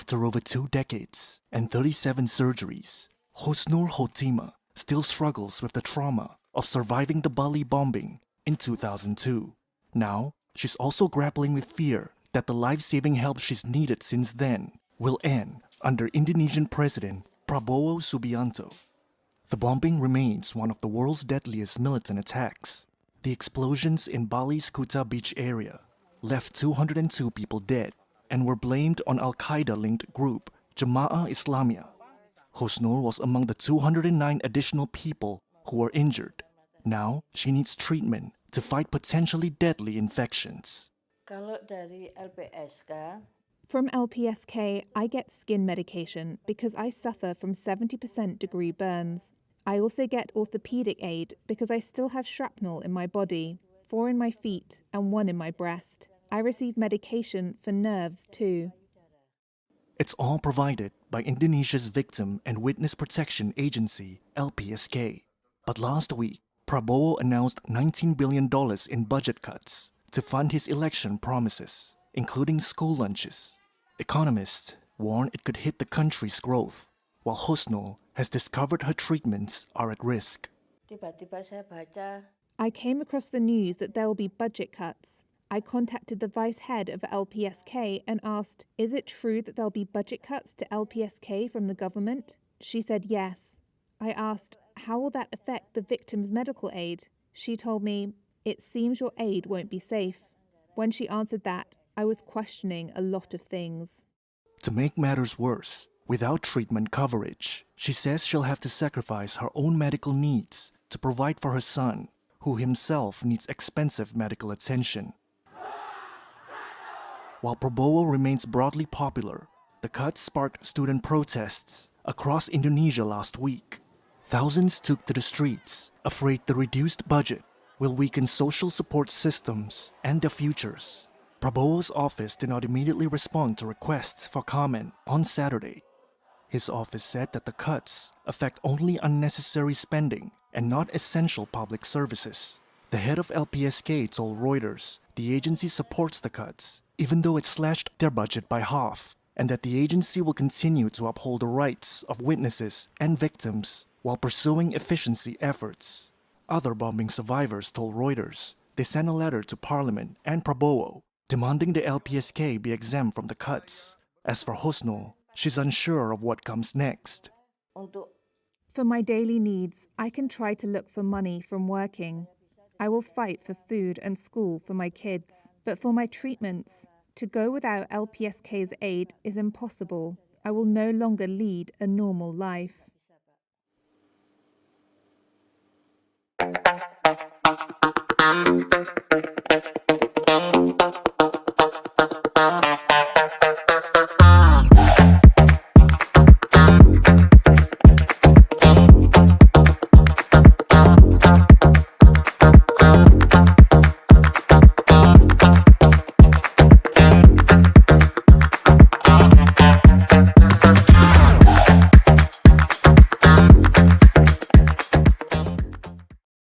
After over 2 decades and 37 surgeries, Hosnul Hotima still struggles with the trauma of surviving the Bali bombing in 2002. Now, she's also grappling with fear that the life-saving help she's needed since then will end under Indonesian President Prabowo Subianto. The bombing remains one of the world's deadliest militant attacks. The explosions in Bali's Kuta beach area left 202 people dead and were blamed on Al-Qaeda-linked group Jama'ah Islamiyah. Hosnul was among the 209 additional people who were injured. Now, she needs treatment to fight potentially deadly infections. Kalau dari LPSK, From LPSK, I get skin medication because I suffer from 70% degree burns. I also get orthopedic aid because I still have shrapnel in my body, 4 in my feet and 1 in my breast. I receive medication for nerves too. It's all provided by Indonesia's Victim and Witness Protection Agency, LPSK. But last week, Prabowo announced $19 billion in budget cuts to fund his election promises, including school lunches. Economists warn it could hit the country's growth, while Hosnul has discovered her treatments are at risk. tiba-tiba saya baca I came across the news that there will be budget cuts. I contacted the vice head of LPSK and asked, is it true that there'll be budget cuts to LPSK from the government? She said yes. I asked, how will that affect the victim's medical aid? She told me, it seems your aid won't be safe. When she answered that, I was questioning a lot of things. To make matters worse, without treatment coverage, she says she'll have to sacrifice her own medical needs to provide for her son, who himself needs expensive medical attention. While Prabowo remains broadly popular, the cuts sparked student protests across Indonesia last week. Thousands took to the streets, afraid the reduced budget will weaken social support systems and their futures. Prabowo's office did not immediately respond to requests for comment on Saturday. His office said that the cuts affect only unnecessary spending and not essential public services. The head of LPSK told Reuters the agency supports the cuts, even though it slashed their budget by half, and that the agency will continue to uphold the rights of witnesses and victims while pursuing efficiency efforts. Other bombing survivors told Reuters they sent a letter to Parliament and Prabowo demanding the LPSK be exempt from the cuts. As for Hosnul, she's unsure of what comes next. untuk For my daily needs, I can try to look for money from working. I will fight for food and school for my kids. But for my treatments, to go without LPSK's aid is impossible. I will no longer lead a normal life. bisa, Pak.